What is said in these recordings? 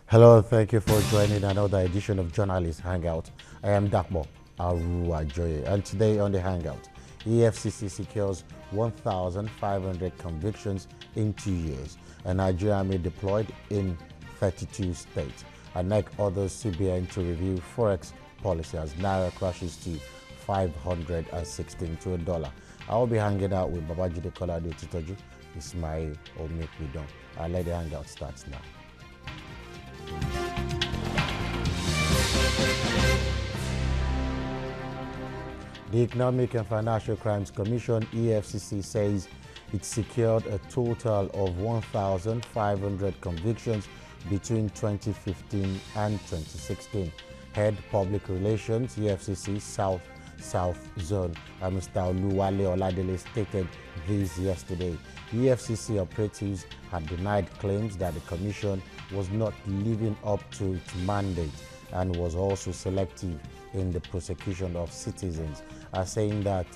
Hello, thank you for joining another edition of Journalist Hangout. I am Dakbo Aruajoye, and today on the Hangout, EFCC secures 1,500 convictions in 2 years. A Nigerian army deployed in 32 states. And NEC orders CBN to review forex policy as Naira crashes to 516 to $1. I will be hanging out with Babajide Kolade Titoju, Ismail Omekbidon. I'll let the Hangout start now. The Economic and Financial Crimes Commission, EFCC, says it secured a total of 1,500 convictions between 2015 and 2016. Head Public Relations, EFCC South Zone, Mr. Oluwale Oladele stated this yesterday. EFCC operatives had denied claims that the Commission was not living up to its mandate and was also selective in the prosecution of citizens, saying that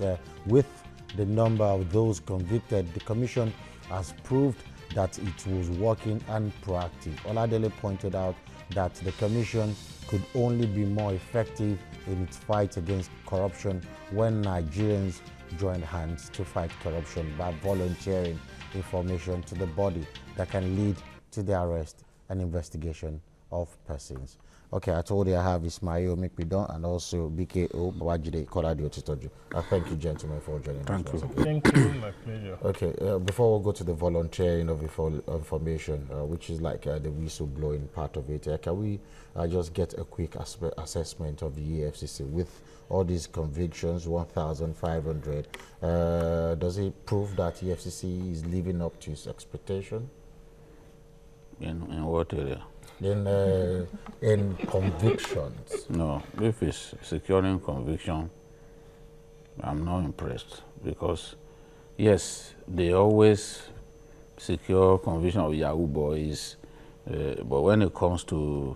with the number of those convicted, the Commission has proved that it was working and proactive. Oladele pointed out that the Commission could only be more effective in its fight against corruption when Nigerians join hands to fight corruption by volunteering information to the body that can lead to the arrest and investigation of persons. Okay, I told you I have Ismail Omekbidon and also BKO Babajide Kolade Titoju. Thank you, gentlemen, for joining us. Thank you. Thank you, my pleasure. Okay, before we go to the volunteering of information, which is like the whistleblowing part of it, can we just get a quick assessment of the EFCC with all these convictions, 1,500? Does it prove that EFCC is living up to its expectation? In what area? In convictions. No, if it's securing conviction, I'm not impressed because, yes, they always secure conviction of Yahoo boys, but when it comes to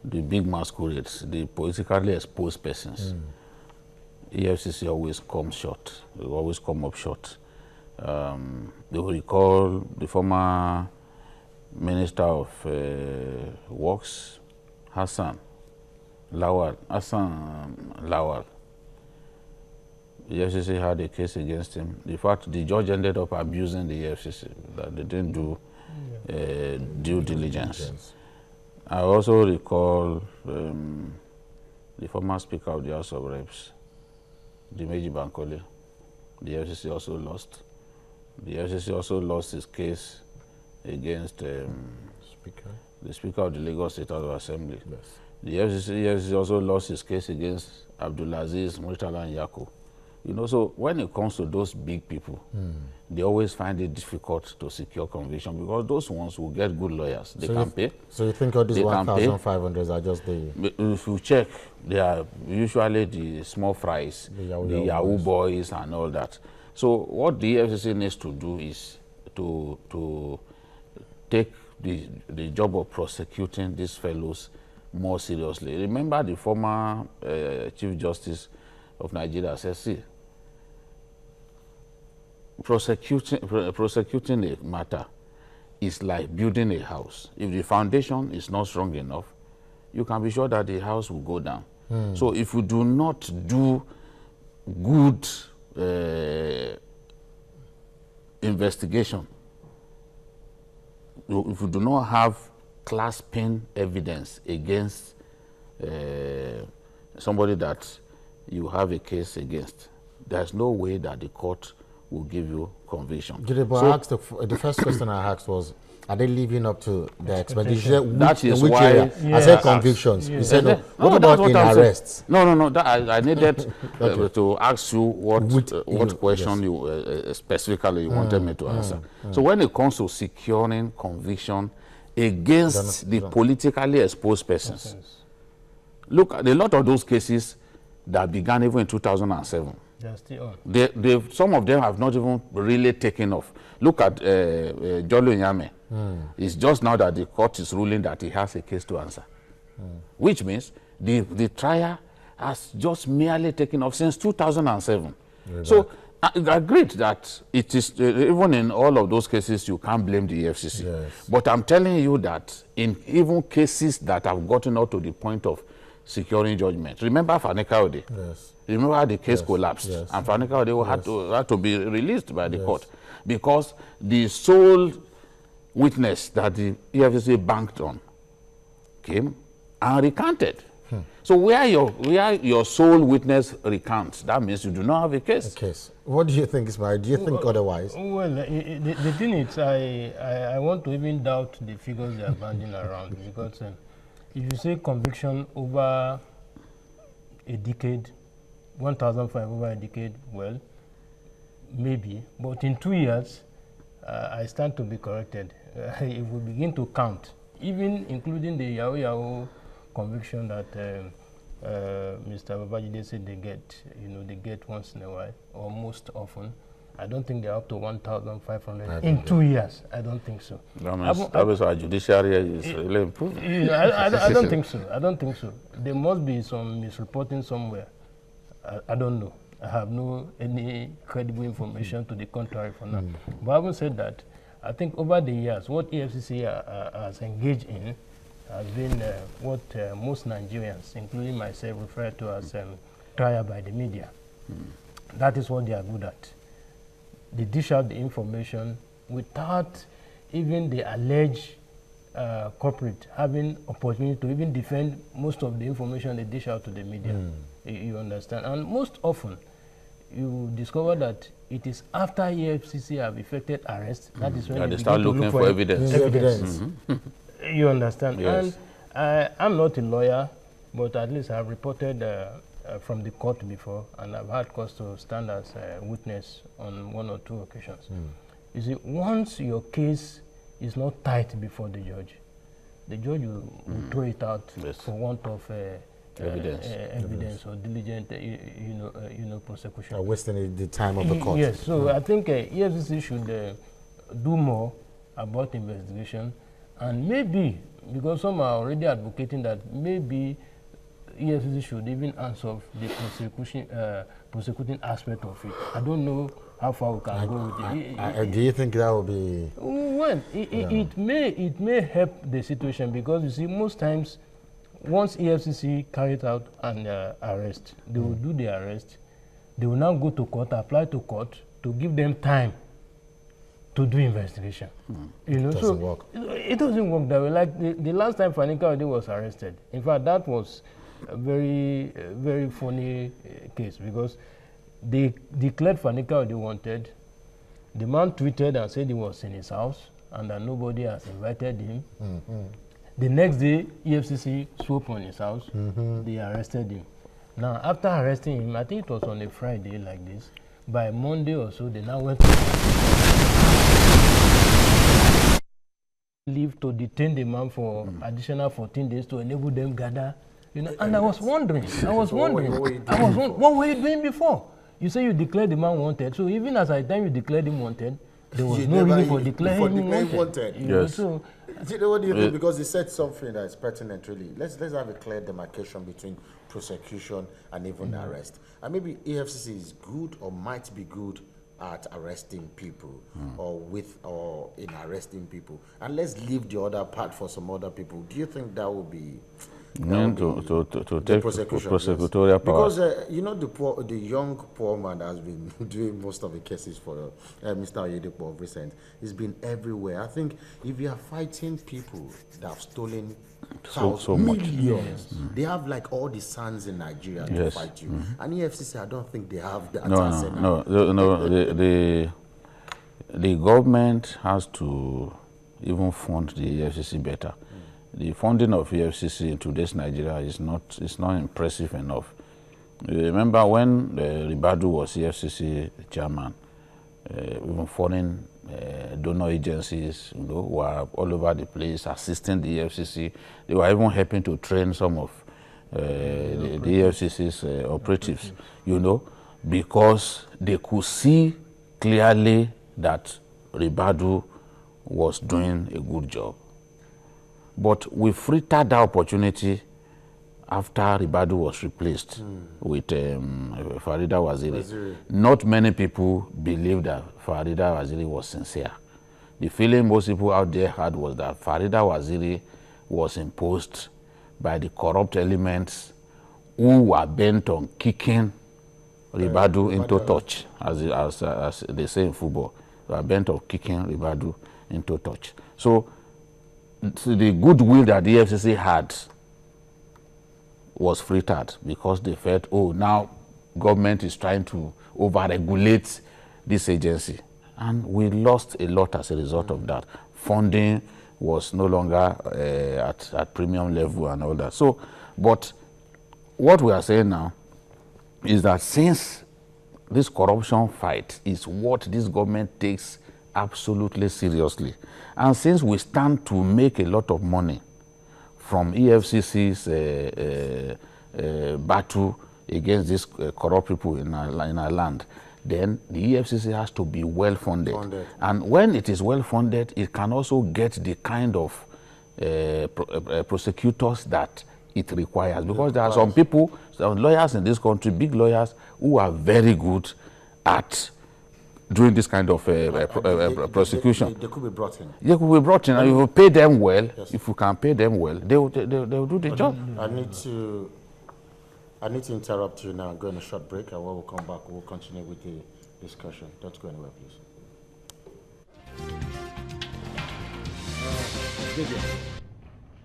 the big masquerades, the politically exposed persons, EFCC always comes short. They always come up short. They will recall the former Minister of Works, Hassan Lawal. The EFCC had a case against him. In fact, the judge ended up abusing the EFCC, that they didn't do due diligence. I also recall the former Speaker of the House of Reps, Dimeji Bankole. The EFCC also lost. The EFCC also lost his case against the Speaker of the Lagos State House of Assembly. Yes. The EFCC also lost his case against Abdulaziz, Murtala and Yako. You know, so when it comes to those big people, they always find it difficult to secure conviction because those ones will get good lawyers. They can pay. So you think all these 1,500 are just the... If you check, they are usually the small fries, the Yahoo boys and all that. So what the EFCC needs to do is to take the job of prosecuting these fellows more seriously. Remember the former Chief Justice of Nigeria says, see, prosecuting a matter is like building a house. If the foundation is not strong enough, you can be sure that the house will go down. So if you do not do good investigation, if you do not have clasping evidence against somebody that you have a case against, there's no way that the court will give you conviction. The first question I asked was, are they living up to the expectation? That is why I said convictions. You said no. What about in arrests? No. I needed to ask you what question you specifically you wanted me to answer. So when it comes to securing conviction against the politically exposed persons, look at a lot of those cases that began even in 2007. Some of them have not even really taken off. Look at Jolo Nyame. It's just now that the court is ruling that he has a case to answer, which means the trial has just merely taken off since 2007. So I agreed that it is, even in all of those cases, you can't blame the EFCC. Yes. But I'm telling you that in even cases that have gotten up to the point of securing judgment, remember Fanika Ode? Yes. Remember how the case collapsed? Yes. And Fanika Ode had to be released by the court because the sole witness that the EFCC banked on came and recanted. So where your sole witness recounts, that means you do not have a case. A case. What do you think, Ismail? Do you think otherwise? Well, the thing is, I want to even doubt the figures they are banding around because if you say conviction over a decade, 1,005 over a decade, well, maybe. But in 2 years, I stand to be corrected. If we begin to count, even including the Yahoo conviction that Mr. Babajide said they get once in a while or most often. I don't think they're up to 1,500 in 2 years. I don't think so. That was our judiciary is really improving. I don't think so. I don't think so. There must be some misreporting somewhere. I don't know. I have any credible information to the contrary for now. But having said that, I think over the years, what EFCC has engaged in has been what most Nigerians, including myself, refer to as trial by the media. That is what they are good at. They dish out the information without even the alleged culprit having opportunity to even defend most of the information they dish out to the media. You understand? And most often, you discover that it is after EFCC have effected arrest, that is when they start looking for evidence. You understand? Yes. And I'm not a lawyer, but at least I've reported from the court before, and I've had cause to stand as a witness on 1 or 2 occasions. You see, once your case is not tight before the judge will throw it out for want of evidence or diligent, prosecution. Wasting the time of the court. Yes, so I think EFCC should do more about investigation. And maybe, because some are already advocating that maybe EFCC should even answer the prosecuting aspect of it. I don't know how far we can go with it. Do you think that will be? Well, it may help the situation because you see, most times, once EFCC carries out an arrest, they will do the arrest. They will now go to court, apply to court to give them time to do investigation. It doesn't work. It doesn't work that way. Like the last time Fanika Ode was arrested, in fact, that was a very, very funny case because they declared Fanika Ode wanted. The man tweeted and said he was in his house and that nobody has invited him. The next day, EFCC swooped on his house. They arrested him. Now, after arresting him, I think it was on a Friday like this, by Monday or so, they now went to leave to detain the man for additional 14 days to enable them gather. And I was wondering, what were you doing before? You say you declared the man wanted, so even as at the time you declared him wanted, there was no reason for declaring him wanted. Yes. What do you think? Because he said something that is pertinent, really. Let's have a clear demarcation between prosecution and even arrest. And maybe EFCC is good or might be good at arresting people or in arresting people. And let's leave the other part for some other people. Do you think that will be... to take prosecutorial power? Because the young poor man that has been doing most of the cases for Mr. Oyedepo of recent, he's been everywhere. I think if you are fighting people that have stolen so much millions, they have like all the sons in Nigeria to fight you. And EFCC, I don't think they have that. The government has to even fund the EFCC better. The funding of EFCC in today's Nigeria is not impressive enough. You remember when Ribadu was EFCC chairman, even foreign donor agencies, were all over the place assisting the EFCC. They were even helping to train some of the EFCC's operatives, because they could see clearly that Ribadu was doing a good job. But we frittered that opportunity after Ribadu was replaced with Farida Waziri. Not many people believed that Farida Waziri was sincere. The feeling most people out there had was that Farida Waziri was imposed by the corrupt elements who were bent on kicking Ribadu into touch, as they say in football. They were bent on kicking Ribadu into touch. So the goodwill that the EFCC had was frittered because they felt, oh, now government is trying to over-regulate this agency. And we lost a lot as a result of that. Funding was no longer at premium level and all that. So, but what we are saying now is that since this corruption fight is what this government takes absolutely seriously, and since we stand to make a lot of money from EFCC's battle against these corrupt people in our land, then the EFCC has to be well funded. And when it is well funded, it can also get the kind of prosecutors that it requires. Because there are some people, some lawyers in this country, big lawyers, who are very good at doing this kind of prosecution. They could be brought in. They could be brought in, and if you pay them well, if you can pay them well, they will do the job. I need to interrupt you now and go on a short break, and when we come back, we'll continue with the discussion. Don't go anywhere, please.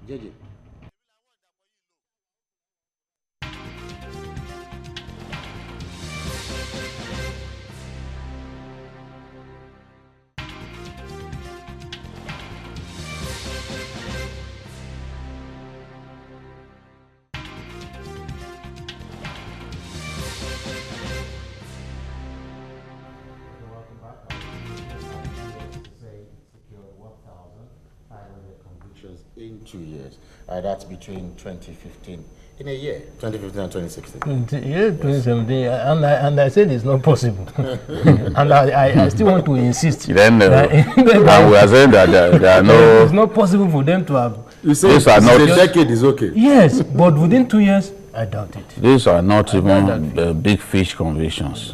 JJ. In 2 years. That's between 2015. In a year, 2015 and 2016. Yeah, 2017. And I said it's not possible. And I still want to insist. Then, and we are saying that there are no... It's not possible for them to have... You say a decade is okay. Yes, but within 2 years, I doubt it. These are not even big fish convictions.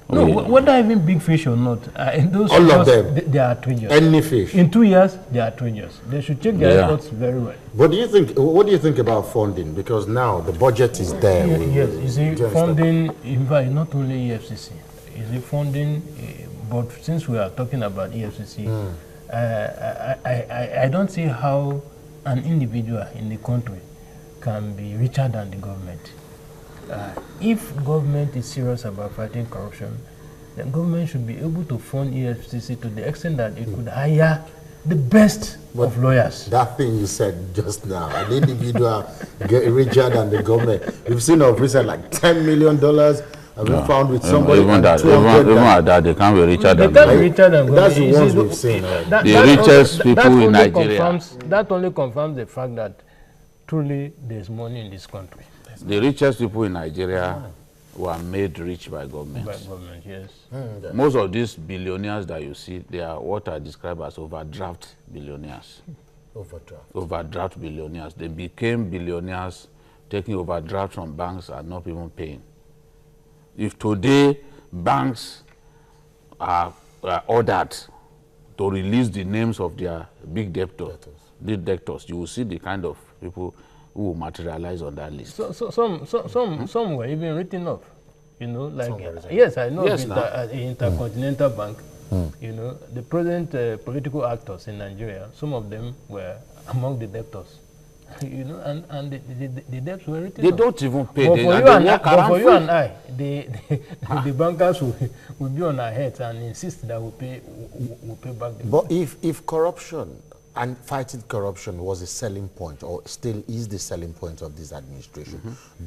No, whether even big fish or not, those all of them, they are treasures. Any fish. In 2 years, they are treasures. They should check their records very well. What do you think? What do you think about funding? Because now the budget is there. Yes, you see, funding. In fact, not only EFCC. You see, funding. But since we are talking about EFCC, I don't see how an individual in the country can be richer than the government. If government is serious about fighting corruption, then government should be able to fund EFCC to the extent that it could hire the best of lawyers. That thing you said just now, an individual get richer than the government. We've seen of recent like $10 million have been found with somebody. Even at that, they can't be richer than government. That's the ones we've seen. The richest people in Nigeria. That only confirms the fact that truly there's money in this country. The richest people in Nigeria were made rich by government. By government, yes. Most of these billionaires that you see, they are what I describe as overdraft billionaires. Overdraft billionaires. They became billionaires taking overdraft from banks and not even paying. If today banks are ordered to release the names of their big debtors, you will see the kind of people who will materialize on that list. Some were even written off, you know, like, yes, I know Intercontinental Bank, you know, the present political actors in Nigeria, some of them were among the debtors, you know, and the debts were written off. They don't even pay. But for you and I, the bankers will be on our heads and insist that we'll pay back the money. But if corruption and fighting corruption was a selling point, or still is the selling point of this administration,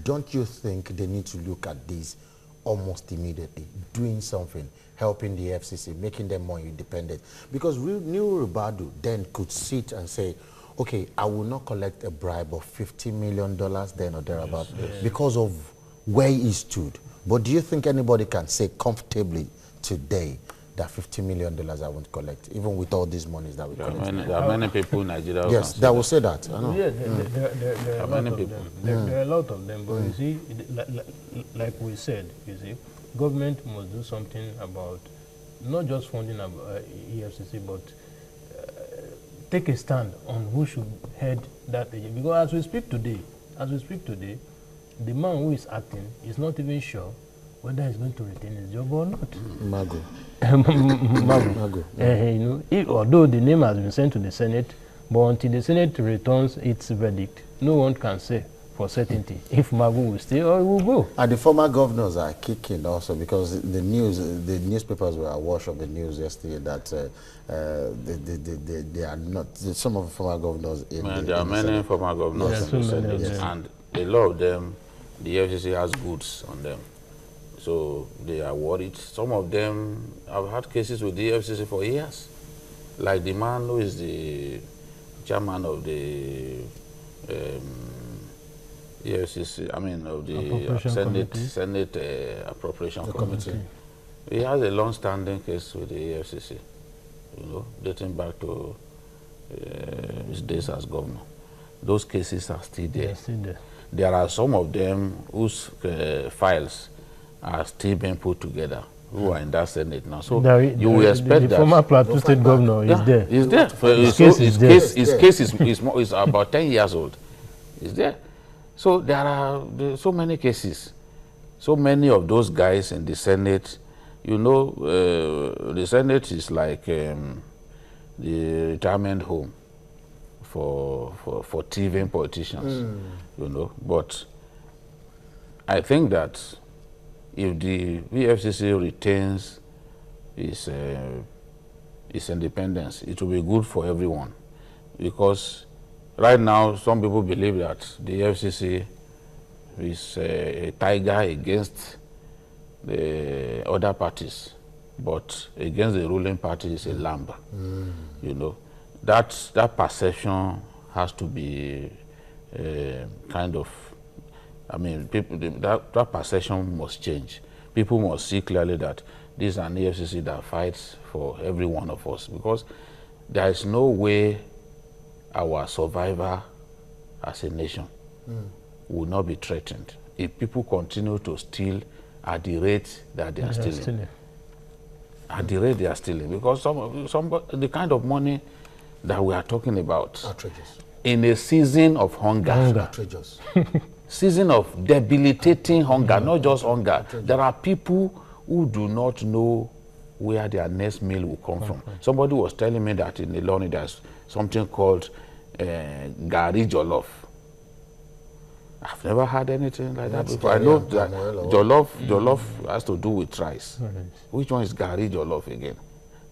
don't you think they need to look at this almost immediately, doing something, helping the FCC, making them more independent? Because New Ribadu then could sit and say, okay, I will not collect a bribe of $50 million then or thereabout because of where he stood. But do you think anybody can say comfortably today that $50 million I won't collect, even with all these monies that we collect. There are many people in Nigeria. Yes, that will say that. I know. Yeah, there are many people. There are a lot of them, but you see, like we said, you see, government must do something about not just funding EFCC, but take a stand on who should head that agency. Because as we speak today, the man who is acting is not even sure whether he's going to retain his job or not. Mago. Mago. You know, although the name has been sent to the Senate, but until the Senate returns its verdict, no one can say for certainty if Mago will stay or he will go. And the former governors are kicking also, because the newspapers were awash of the news yesterday that they are not. Some of the former governors there are many former governors in the Senate, and a lot of them, the FCC has goods on them. So they are worried. Some of them have had cases with the EFCC for years. Like the man who is the chairman of the EFCC, of the Senate Appropriation Committee. He has a long-standing case with the EFCC, you know, dating back to his days as governor. Those cases are still there. There are some of them whose files are still being put together, who are in that Senate now. So you will expect the former Plateau State governor is there. He's there. His case is about 10 years old. He's there. So there are so many cases. So many of those guys in the Senate, you know, the Senate is like the retirement home for thieving politicians, you know. But I think that if the EFCC retains its independence, it will be good for everyone. Because right now, some people believe that the EFCC is a tiger against the other parties, but against the ruling party is a lamb. You know, that perception has to be kind of, people, that perception must change. People must see clearly that this is an EFCC that fights for every one of us, because there is no way our survival as a nation will not be threatened if people continue to steal at the rate that they are stealing. At the rate they are stealing, because the kind of money that we are talking about, outrageous, in a season of hunger. Outrageous. Season of debilitating hunger, not just hunger. There are people who do not know where their next meal will come from. Somebody was telling me that in Iloni there's something called Gari Jollof. I've never had anything like that before. I know that Jollof has to do with rice. Which one is Gari Jollof again?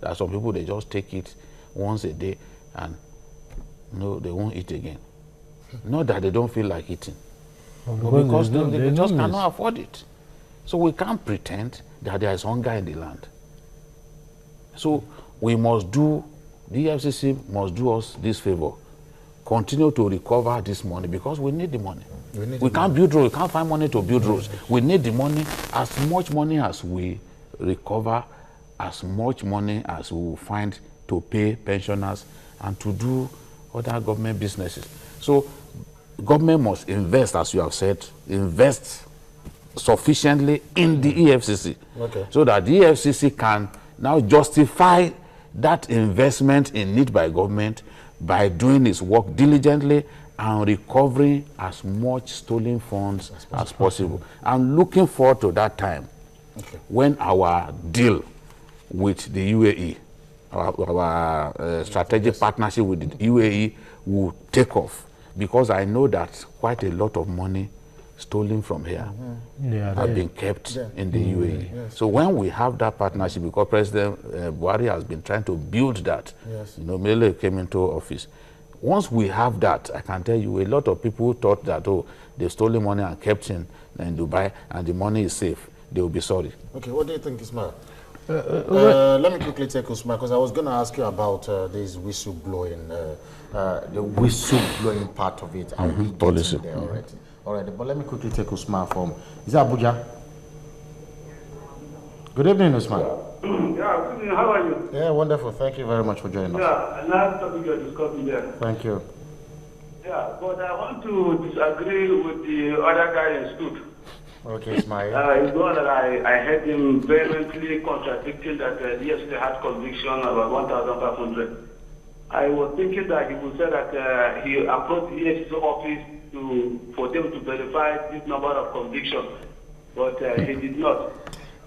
There are some people, they just take it once a day and no, they won't eat again. Not that they don't feel like eating, but because they just cannot afford it. So we can't pretend that there is hunger in the land. So we must do, the EFCC must do us this favor. Continue to recover this money, because we need the money. We can't build roads, we can't find money to build roads. We need the money, as much money as we recover, as much money as we will find to pay pensioners and to do other government businesses. So government must invest, as you have said, invest sufficiently in the EFCC, so that the EFCC can now justify that investment in it by government by doing its work diligently and recovering as much stolen funds as possible. I'm looking forward to that time when our deal with the UAE, our strategic partnership with the UAE will take off, because I know that quite a lot of money stolen from here have been kept in the UAE. So when we have that partnership, because President Buhari has been trying to build that, you know, Mele came into office. Once we have that, I can tell you, a lot of people thought that, oh, they stole money and kept in Dubai and the money is safe. They will be sorry. Okay, what do you think, Ismail? Let me quickly take Usman, because I was going to ask you about this whistleblowing, the whistleblowing part of it. And we policy. There already. All right, but let me quickly take Usman from, is that Abuja? Good evening, Usman. Yeah, good evening. How are you? Yeah, wonderful. Thank you very much for joining us. Yeah, nice topic you're discussing there. Thank you. Yeah, but I want to disagree with the other guy in Stood. Okay, Ismail. It's one that I heard him vehemently contradicting that yes, they had conviction about 1,500. I was thinking that he would say that he approached the EFCC office for them to verify this number of convictions, but he did not.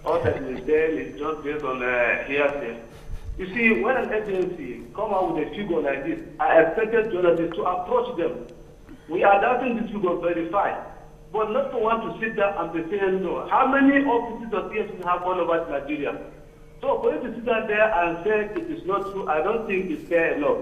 All that is there is just based on hearsay. You see, when an agency come out with a figure like this, I expected journalists to approach them. We are doubting this figure verified, but not to want to sit down and be saying no. How many offices of EFCC have all over Nigeria? So for you to sit down there and say it is not true, I don't think it's fair enough.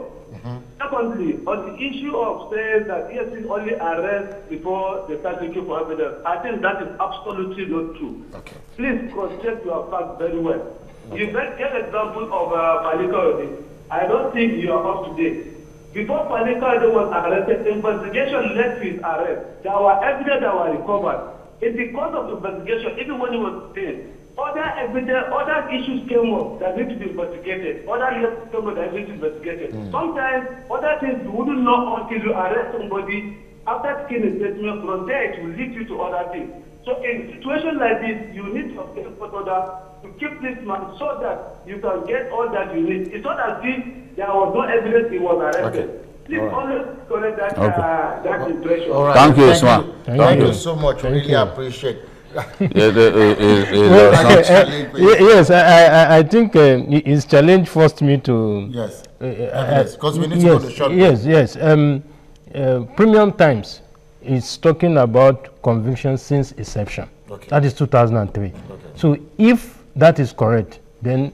Secondly, on the issue of saying that EFCC only arrest before they start looking for evidence, I think that is absolutely not true. Okay. Please cross-check your facts very well. Okay. You get example of Palikawede. I don't think you are up to date. Before Palikawede was arrested, investigation led to his arrest. There were evidence that were recovered. In the course of investigation, even when he was detained, other evidence, other issues came up that need to be investigated. Other issues came up that need to be investigated. Sometimes, other things you wouldn't know until you arrest somebody. After taking a statement from there, it will lead you to other things. So in a situation like this, you need to obtain court order to keep this man so that you can get all that you need. It's not as if there was no evidence he was arrested. Okay. Please always correct that, that impression. All right. Thank you, Isma. Thank you so much. We really appreciate it. Yes, I think his challenge forced me to. Yes, because we need to go to short. Yes. Premium Times is talking about conviction since inception. Okay. That is 2003. Okay. So if that is correct, then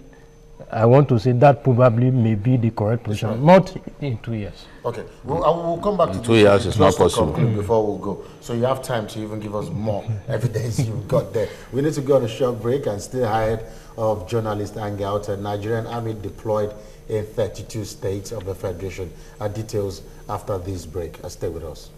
I want to say that probably may be the correct position, not in 2 years. Okay, we'll come back to 2 years. It's not possible. Before we go, so you have time to even give us more evidence you've got there. We need to go on a short break and still ahead of journalist Hangout. A Nigerian army deployed in 32 states of the Federation. Our details after this break. Stay with us.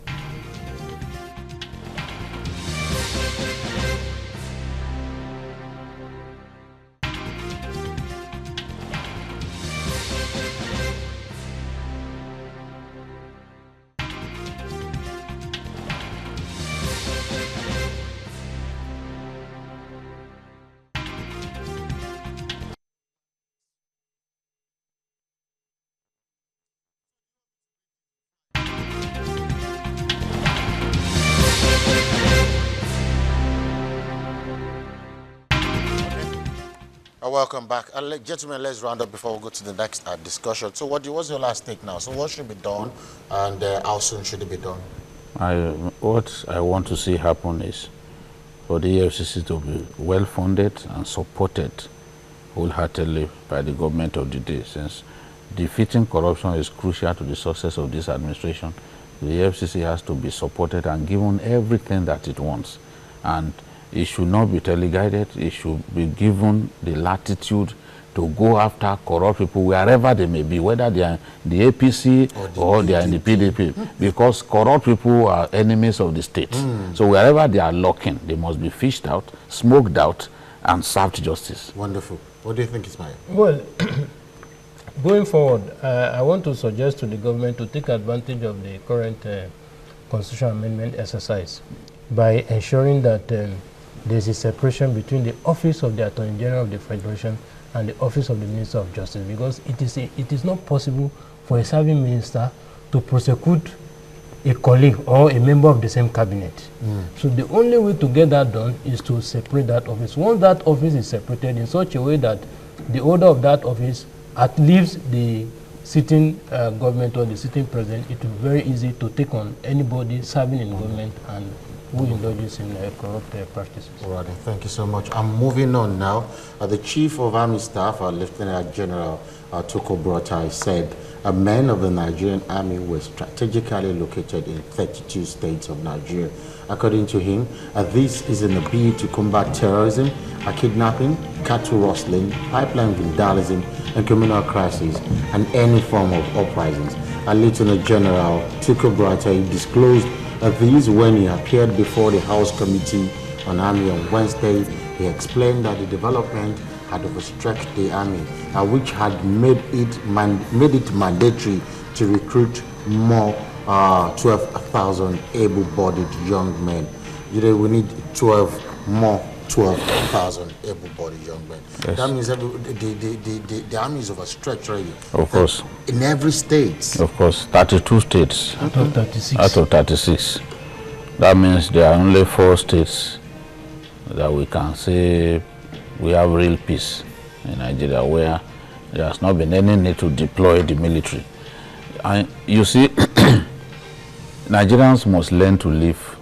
Welcome back. Gentlemen, let's round up before we go to the next discussion. So what's your last take now? So what should be done and how soon should it be done? What I want to see happen is for the EFCC to be well funded and supported wholeheartedly by the government of the day, since defeating corruption is crucial to the success of this administration. The EFCC has to be supported and given everything that it wants. And it should not be teleguided. It should be given the latitude to go after corrupt people wherever they may be, whether they are in the APC or they are in the PDP, because corrupt people are enemies of the state. So wherever they are lurking, they must be fished out, smoked out, and served justice. Wonderful. What do you think, Ismail? Well, going forward, I want to suggest to the government to take advantage of the current constitutional amendment exercise by ensuring that there's a separation between the office of the Attorney General of the Federation and the office of the Minister of Justice, because it is not possible for a serving minister to prosecute a colleague or a member of the same cabinet. So the only way to get that done is to separate that office. Once that office is separated in such a way that the order of that office outlives the sitting government or the sitting president, it will be very easy to take on anybody serving in government and who indulges in corrupt practices. All right, thank you so much. I'm moving on now. The Chief of Army Staff, Lieutenant General Toko Buratai, said men of the Nigerian Army were strategically located in 32 states of Nigeria. According to him, this is in a bid to combat terrorism, kidnapping, cattle rustling, pipeline vandalism, and communal crises, and any form of uprisings. Lieutenant General Toko Buratai disclosed these when he appeared before the House Committee on Army on Wednesday. He explained that the development had overstretched the army, which had made it mandatory to recruit more 12,000 able-bodied young men. You know, we need 12,000 able-bodied young men. Yes. That means the army is overstretched already. Of course. In every state. Of course, 32 states. Out of 36. Out of 36. That means there are only 4 states that we can say we have real peace in Nigeria, where there has not been any need to deploy the military. And you see, Nigerians must learn to live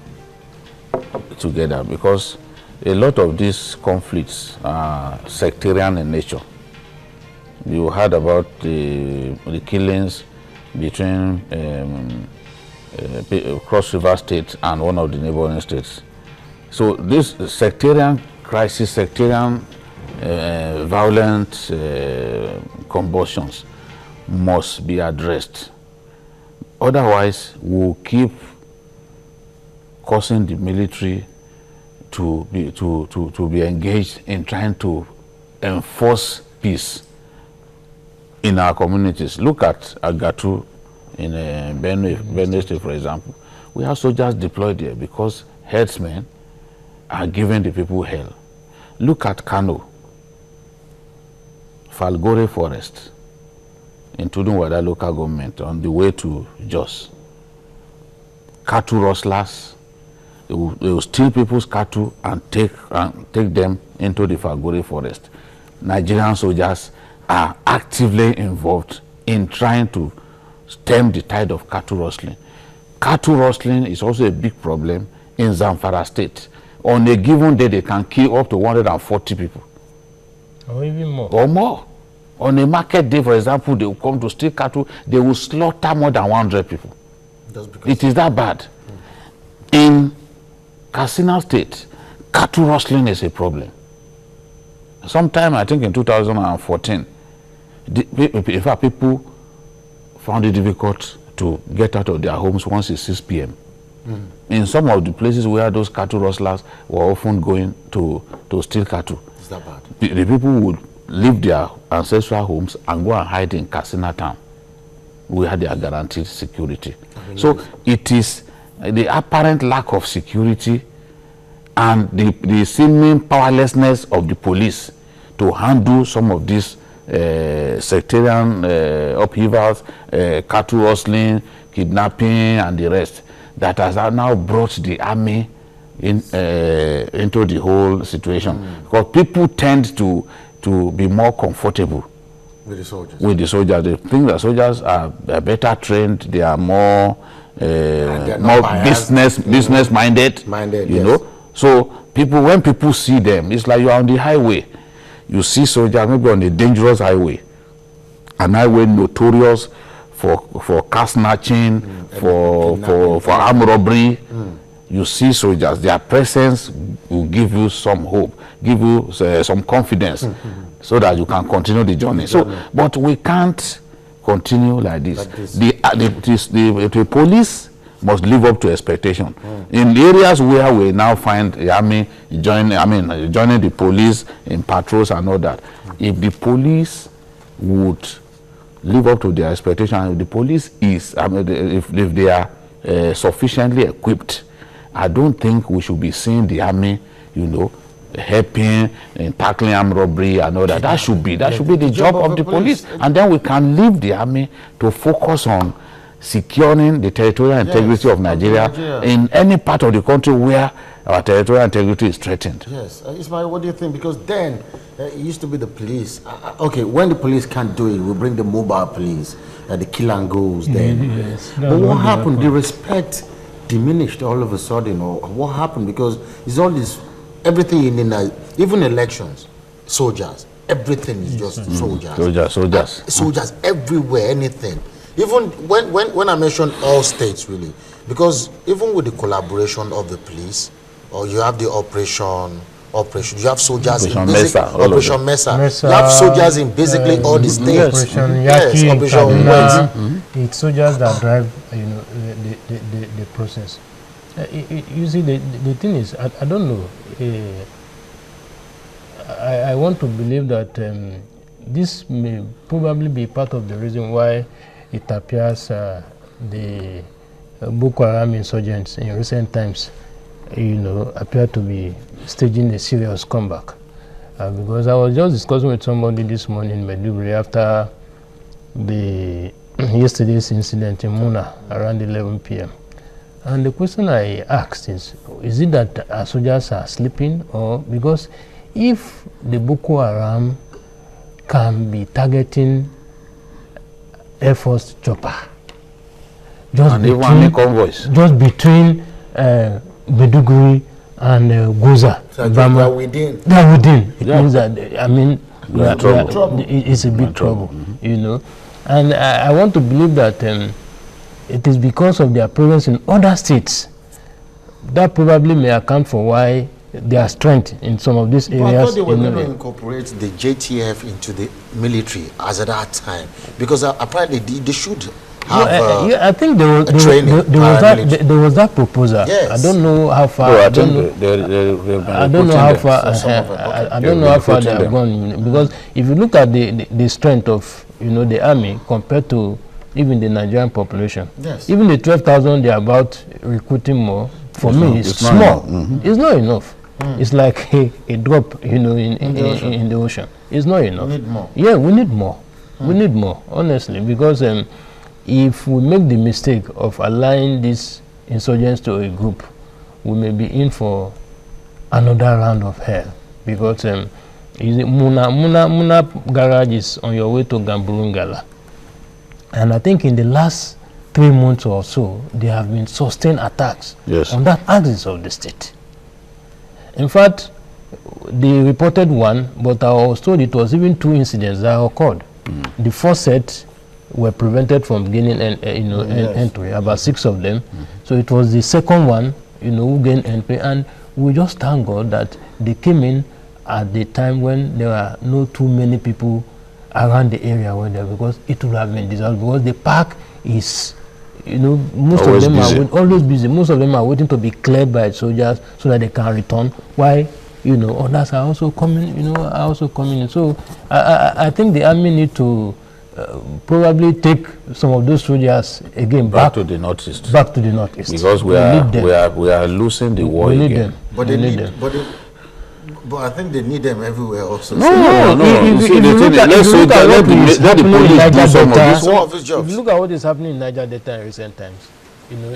together, because a lot of these conflicts are sectarian in nature. You heard about the killings between Cross River State and one of the neighboring states. So this sectarian crisis, sectarian violent combustions must be addressed. Otherwise, we'll keep causing the military to be engaged in trying to enforce peace in our communities. Look at Agatu in Benue State, for example. We have soldiers deployed there because herdsmen are giving the people hell. Look at Kano, Falgore Forest, in Tudunwada local government on the way to Jos. Cattle rustlers, they will steal people's cattle and take them into the Falgore Forest. Nigerian soldiers are actively involved in trying to stem the tide of cattle rustling. Cattle rustling is also a big problem in Zamfara State. On a given day, they can kill up to 140 people. Or even more. Or more. On a market day, for example, they will come to steal cattle, they will slaughter more than 100 people. It is that bad. In Katsina State, cattle rustling is a problem. Sometime, I think in 2014, in fact, people found it difficult to get out of their homes once it's 6 p.m. In some of the places where those cattle rustlers were often going to steal cattle, is that bad? The people would leave their ancestral homes and go and hide in Katsina town. We had their guaranteed security. So it is the apparent lack of security and the seeming powerlessness of the police to handle some of these sectarian upheavals, cattle rustling, kidnapping, and the rest, that has now brought the army into the whole situation. Because people tend to be more comfortable with the soldiers. They think that soldiers are better trained, they are more business minded, you know. So when people see them, it's like you're on the highway. You see soldiers maybe on a dangerous highway, an highway notorious for car snatching, for armed robbery. You see soldiers, their presence will give you some hope, give you some confidence, so that you can continue the journey. So, but we can't continue like this. The police must live up to expectation. In areas where we now find the army joining the police in patrols and all that, if the police would live up to their expectation, if the police is, if they are sufficiently equipped, I don't think we should be seeing the army, you know, helping in tackling armed robbery and all that. That should be the job of the police. And then we can leave the army to focus on securing the territorial integrity of Nigeria in any part of the country where our territorial integrity is threatened. Yes. Ismail, what do you think? Because then it used to be the police. Okay, when the police can't do it, we bring the mobile police, the kill and goes then. Yes. But what happened? The respect diminished all of a sudden, or what happened? Because it's all this, everything in even elections, soldiers, everything is just soldiers. Soldiers everywhere, anything. Even when I mention all states, really, because even with the collaboration of the police, or you have the operation, you have soldiers in Operation Mesa. You have soldiers in basically all the states. Operation West. It's soldiers that drive, you know, the process. You see, the thing is, I don't know. I want to believe that this may probably be part of the reason why it appears the Boko Haram insurgents in recent times, appear to be staging a serious comeback. Because I was just discussing with somebody this morning in Maiduguri after the yesterday's incident in Muna around 11 p.m. And the question I asked is it that our soldiers are sleeping, or because if the Boko Haram can be targeting Air Force chopper, just between Maiduguri and Goza, they are within. They are within. It means that it's a big trouble, And I want to believe that it is because of their presence in other states that probably may account for why their strength in some of these areas. I thought they were going to incorporate the JTF into the military as at that time, because apparently they should have I think there was that proposal. Yes. I don't know how far. No, I don't know how far. I don't know how far they have gone, because if you look at the strength of the army compared to even the Nigerian population, yes, even the 12,000 they are about recruiting more, for me it's small. It's not enough. It's like a drop, in the ocean. It's not enough. We need more. Yeah, we need more. We need more, honestly, because if we make the mistake of allying these insurgents to a group, we may be in for another round of hell, because Muna garage is on your way to Gamburungala, and I think in the last 3 months or so, there have been sustained attacks on that axis of the state. In fact, they reported one, but I was told it was even 2 incidents that occurred. The first set were prevented from gaining entry, about 6 of them. So it was the second one, who gained entry, and we just thank God that they came in at the time when there were not too many people around the area where there, because it would have been disaster, because the park is, most always of them are always busy. Most of them are waiting to be cleared by soldiers so that they can return. Why? Others are also coming. In. So I think the army need to probably take some of those soldiers again back to the northeast. Back to the northeast, because we are losing the war again. Them. But they need them. But I think they need them everywhere also. No. If you look at what is happening in Niger Delta in recent times,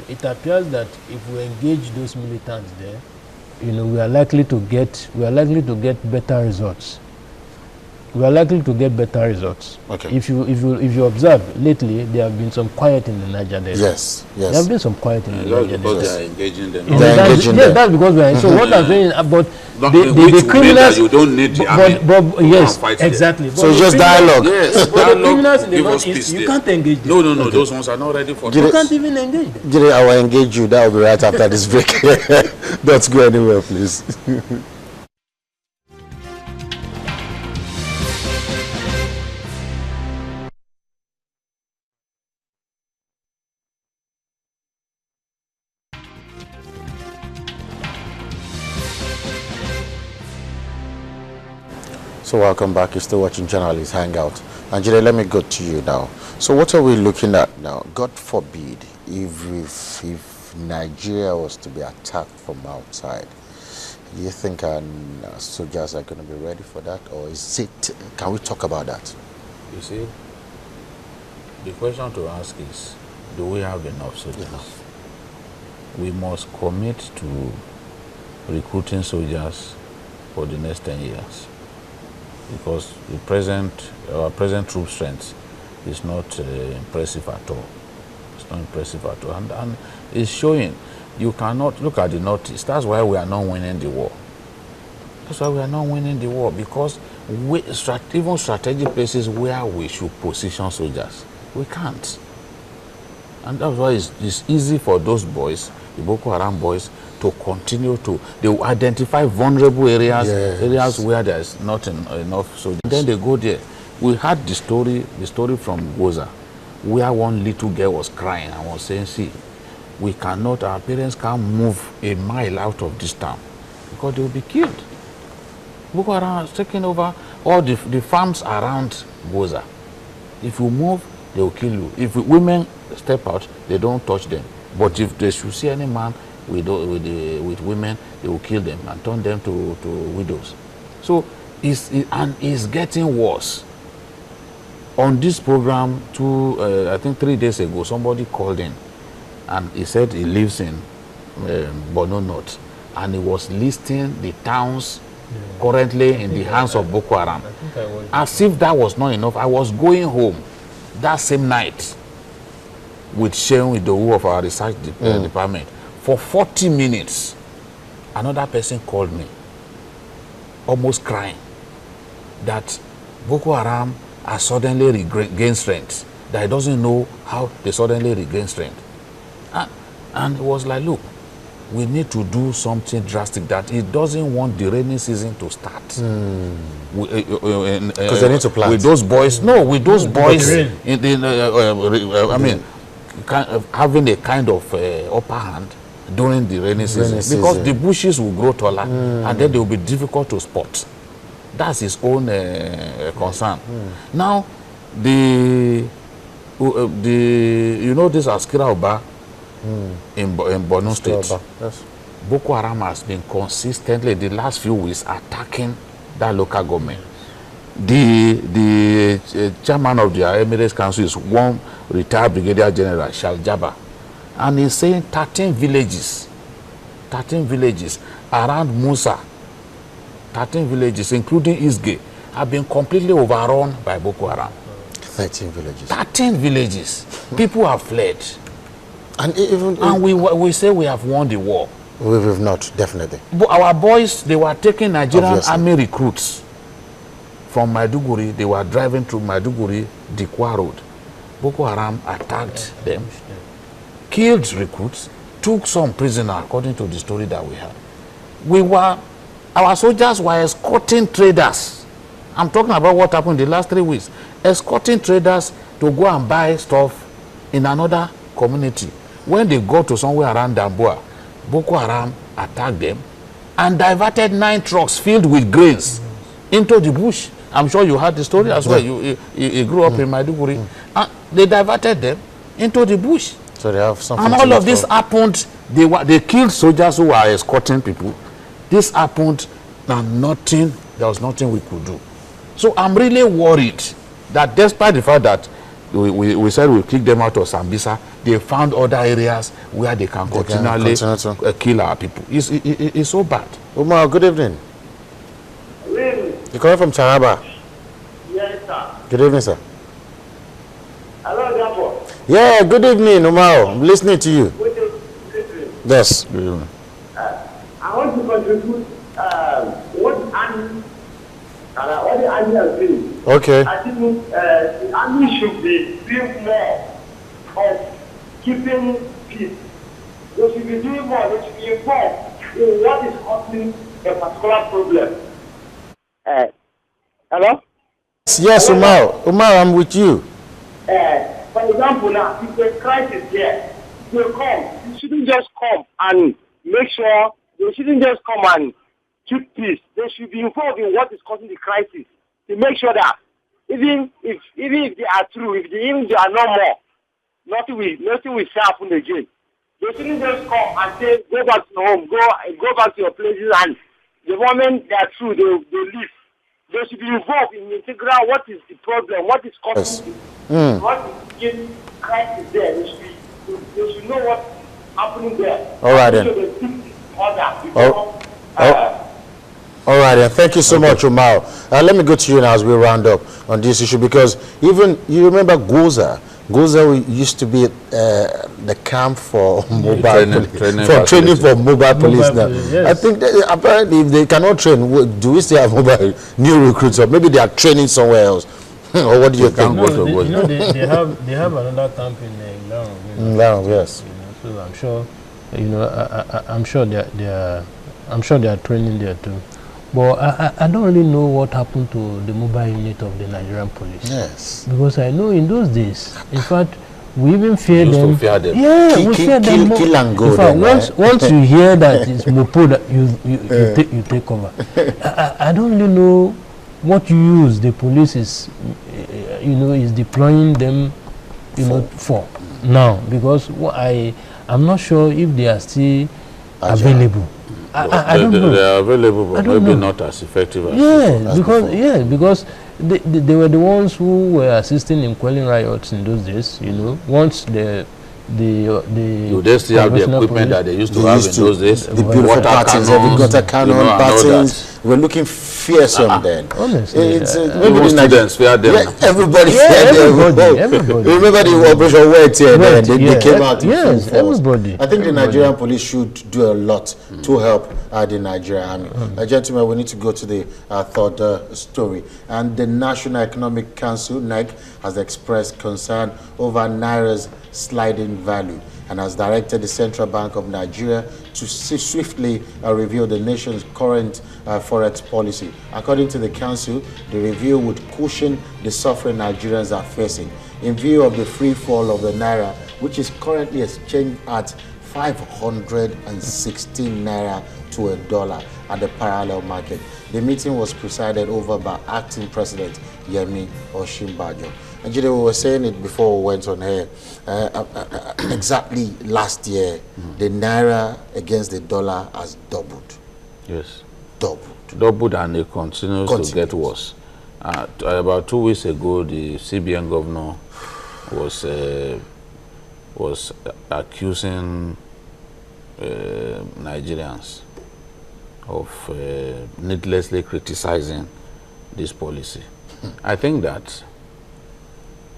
it appears that if we engage those militants there, we are likely to get better results. Okay. If you observe lately, there have been some quiet in the Niger Delta. Yes. There have been some quiet in the Niger Delta. Because they are engaging them. That's because we are. So what I'm saying about the criminals, you don't need the army. Yes, exactly. So just dialogue. Yes, but the criminals in the northeast, you can't engage them. No, those ones are not ready for. You can't even engage them. Jide, I will engage you. That will be right after this break. Don't go anywhere, please. So welcome back. You're still watching Journalist Hangout. Angela, let me go to you now. So what are we looking at now? God forbid, if Nigeria was to be attacked from outside, do you think soldiers are going to be ready for that? Or can we talk about that? You see, the question to ask is, do we have enough soldiers? Enough. We must commit to recruiting soldiers for the next 10 years. Because our present troop strength is not impressive at all. It's not impressive at all. And it's showing. You cannot look at the Northeast. That's why we are not winning the war. Because even strategic places where we should position soldiers, we can't. And that's why it's easy for those boys, the Boko Haram boys, to continue they will identify vulnerable areas, areas where there's not enough soldiers. Then they go there. We had the story from Goza, where one little girl was crying and was saying, see, our parents can't move a mile out of this town because they will be killed. Boko Haram has taken over all the farms around Goza. If you move, they will kill you. If women step out, they don't touch them. But if they should see any man with women, they will kill them and turn them to widows. So it's getting worse. On this program, I think 3 days ago, somebody called in and he said he lives in Borno North, and he was listing the towns currently in the hands of Boko Haram. As if that was not enough, I was going home that same night with Sheun Idowu of our research department. For 40 minutes, another person called me, almost crying, that Boko Haram has suddenly regained strength, that he doesn't know how they suddenly regain strength. And it was like, look, we need to do something drastic, that he doesn't want the rainy season to start. Because they need to plant. With those boys, no, with those boys, I mean, having a kind of upper hand during the rainy season, because the bushes will grow taller and then they will be difficult to spot. That's his own concern. Now, you know this Askira Oba in Borno State. Yes. Boko Haram has been consistently the last few weeks attacking that local government. The chairman of the Emirates Council is one retired Brigadier General, Shal Jabba, and he's saying 13 villages around Musa, 13 villages, including Isge, have been completely overrun by Boko Haram. 13 villages. 13 villages. People have fled. And even we say we have won the war. We have not, definitely. But our boys, they were taking Nigerian Obviously. army recruits from Maiduguri. They were driving through Maiduguri, Dikwa Road. Boko Haram attacked them, killed recruits, took some prisoner, according to the story that we had. Our soldiers were escorting traders. I'm talking about what happened the last 3 weeks. Escorting traders to go and buy stuff in another community. When they got to somewhere around Damboa, Boko Haram attacked them and diverted 9 trucks filled with grains into the bush. I'm sure you heard the story as well. You grew up in Maiduguri. They diverted them into the bush. So they have something. And all of this happened. They killed soldiers who were escorting people. This happened, and there was nothing we could do. So I'm really worried that despite the fact that we said we'll kick them out of Sambisa, they found other areas where they can continually kill our people. It's so bad. Umar, good evening. You're calling from Taraba? Yes, sir. Good evening, sir. Hello, Jafo. Yeah, good evening, Umar. I'm listening to you. Good evening. Yes. I want to contribute what the army has been. Okay. I think the army should be doing more of keeping peace. They should be doing more. They should be involved in what is causing a particular problem. Hello? Yes, Umar. Umar, I'm with you. For example, now, if the crisis here, they come. You shouldn't just come and make sure. They shouldn't just come and keep peace. They should be involved in what is causing the crisis to make sure that even if they are true, if they are no more, nothing will happen again. They shouldn't just come and say, go back to home, go back to your places, and the moment they are true, they leave. They should be involved in integral what is the problem, what is causing what is the crisis there. They should know what's happening there. All right, then. All right, then. Thank you so much, Umar. Let me go to you now as we round up on this issue, because even you remember Goza. Goza used to be the camp for mobile training for mobile police now. Yes. I think apparently if they cannot train, do we still have mobile new recruits, or maybe they are training somewhere else? Or what do you think? They have another camp in Larong, yes. So I'm sure, I'm sure they are training there too. But I don't really know what happened to the mobile unit of the Nigerian police. Yes. Because I know in those days, in fact, We even fear used them. to fear them. Yeah, we fear them more. Kill and go. In fact, then, once you hear that it's Mopo, that you take cover. I don't really know what you use. The police is, is deploying them, for now, because I'm not sure if they are still available. I don't know. They are available, but maybe not as effective as because they were the ones who were assisting in quelling riots in those days. Once the do they still have the equipment that they used to have in those days? The beautiful patterns, every gutter cannon, patterns. We're looking fearsome then. Honestly, even students fear them. Yeah, everybody feared them. Everybody. Remember the Operation Wet here? They came out. Yes, everybody. I think the Nigerian police should do a lot to help the Nigerian army. Gentlemen, we need to go to the third story. And the National Economic Council, NEC, has expressed concern over Naira's sliding value and has directed the Central Bank of Nigeria to swiftly review the nation's current forex policy. According to the council, the review would cushion the suffering Nigerians are facing in view of the free fall of the Naira, which is currently exchanged at 516 Naira to $1 at the parallel market. The meeting was presided over by Acting President Yemi Osinbajo. And we were saying it before we went on here. Exactly last year, the Naira against the dollar has doubled. Yes. Doubled. And it continues to get worse. About 2 weeks ago, the CBN governor was accusing Nigerians of needlessly criticizing this policy. I think that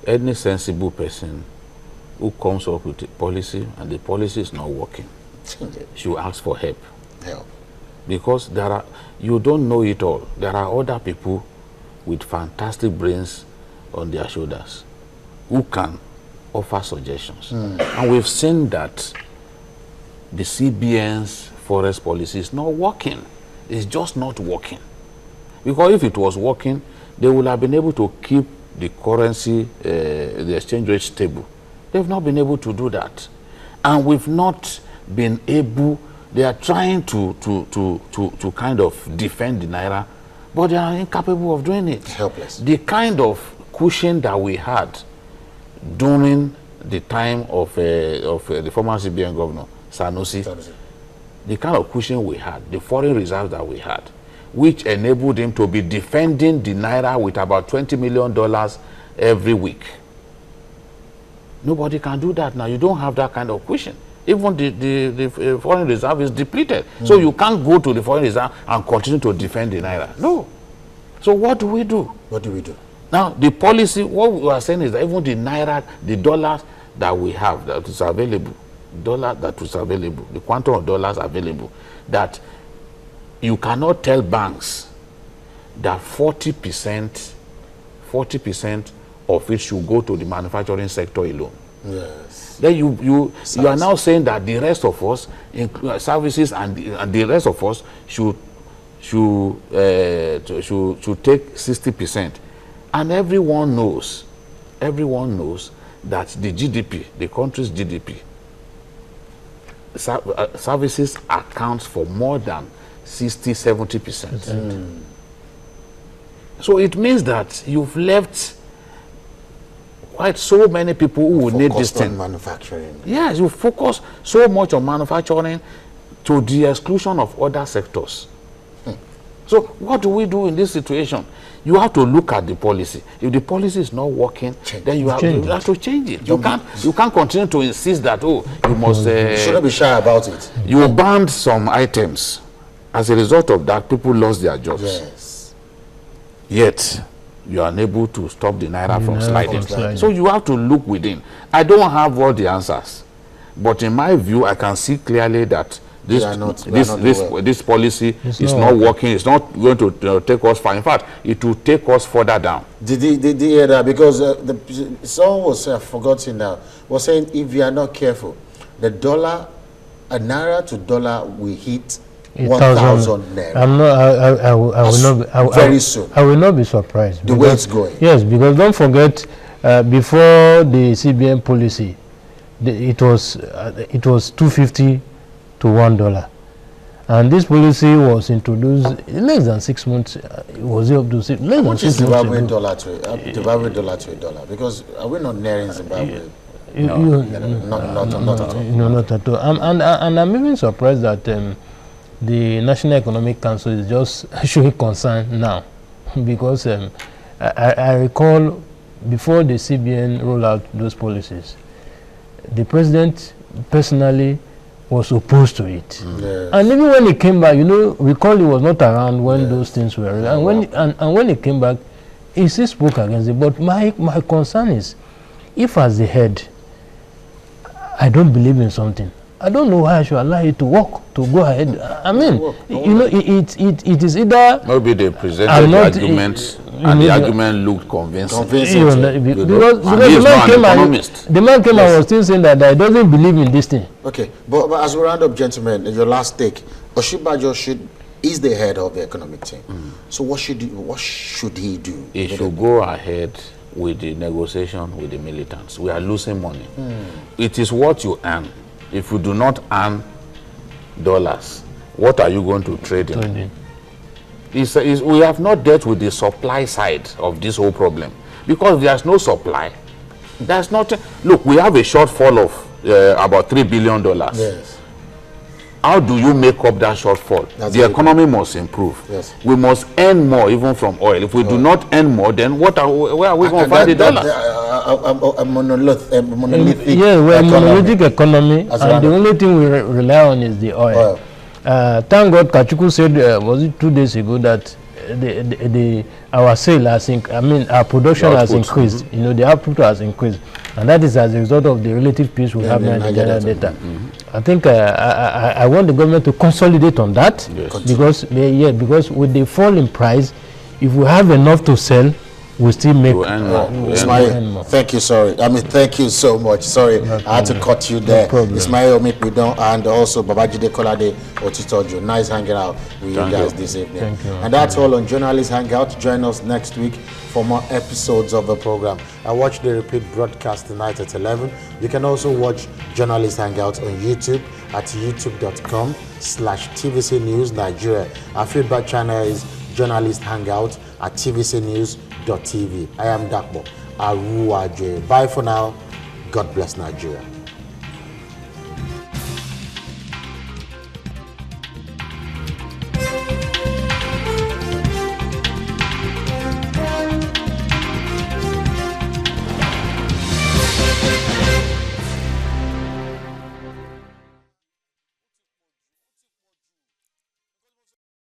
any sensible person who comes up with a policy and the policy is not working should ask for help. Because you don't know it all. There are other people with fantastic brains on their shoulders who can offer suggestions. And we've seen that the CBN's forex policy is not working. It's just not working. Because if it was working, they would have been able to keep the currency, the exchange rate stable. They've not been able to do that. And we've not been able, they are trying to kind of defend the Naira, but they are incapable of doing it. Helpless. The kind of cushion that we had during the time of the former CBN governor, Sanusi, the kind of cushion we had, the foreign reserves that we had, which enabled him to be defending the Naira with about $20 million every week. Nobody can do that now. You don't have that kind of cushion. Even the foreign reserve is depleted. So you can't go to the foreign reserve and continue to defend the Naira. No. So what do we do? What do we do? Now, the policy, what we are saying is that even the Naira, the dollars that we have, that is available, the quantum of dollars available, that you cannot tell banks that 40% of it should go to the manufacturing sector alone. Yes. Then you are now saying that the rest of us, services and the rest of us should take 60%. And everyone knows that the GDP, the country's GDP, services accounts for more than 60–70%. So it means that you've left quite so many people who would need this thing. Manufacturing. Yes, you focus so much on manufacturing to the exclusion of other sectors. So what do we do in this situation? You have to look at the policy. If the policy is not working, then you have to change it. You can't continue to insist that, you must... you shouldn't be shy about it. You banned some items. As a result of that, people lost their jobs. Yes. Yet, you are unable to stop the Naira from sliding. So you have to look within. I don't have all the answers. But in my view, I can see clearly that this policy is not working. It's not going to take us far. In fact, it will take us further down. Did you hear that? Because someone was forgotten now. Was saying if you are not careful, the dollar, a Naira to dollar will hit 1,000 Naira. I will not be, very soon. I will not be surprised. The way it's going. Yes, because don't forget, before the CBN policy, it was 250 to $1. And this policy was introduced less than 6 months. Was it up to less than 6 months? Zimbabwe dollar to $1? Because are we not nearing Zimbabwe? Not at all. Not at all. And I'm even surprised that the National Economic Council is just showing concern now, because I recall before the CBN rolled out those policies, the president personally was opposed to it. Yes. And even when he came back, recall he was not around when those things were. And when he came back, he still spoke against it. But my concern is, if as the head, I don't believe in something, I don't know why I should allow it to work, to go ahead. I mean, it is either... Maybe they presented the arguments, and the argument looked convincing. Because the man came and was still saying that I doesn't believe in this thing. Okay, but as we round up, gentlemen, your last take, Oshibajo is the head of the economic team. So what should he do? He should go ahead with the negotiation with the militants. We are losing money. It is what you earn. If you do not earn dollars, what are you going to trade in? We have not dealt with the supply side of this whole problem, because there's no supply. There's not. Look, we have a shortfall of about $3 billion. Yes. How do you make up that shortfall? The economy must improve. Yes. We must earn more, even from oil. If we do not earn more, then where are we going to find the dollars? A monolithic we're a monolithic economy, and the only thing we rely on is the oil. Thank God, Kachuku said, was it 2 days ago, that our sale has our production has increased. The output has increased, and that is as a result of the relative peace we have now in the general data. I think I want the government to consolidate on that, because with the fall in price, if we have enough to sell, we still make more. Ismail, thank you. Thank you so much. Sorry, I had to cut you there. No Ismail Omipidon and also Babajide Kolade Otitojo. Nice hanging out with you guys this evening. Thank you. And that's all on Journalist Hangout. Join us next week for more episodes of the program. I watch the repeat broadcast tonight at 11. You can also watch Journalist Hangout on YouTube at youtube.com/TVC News Nigeria. Our feedback channel is Journalist Hangout at tvcnews.tv. I am Dakbo Aruwaje. Bye for now. God bless Nigeria.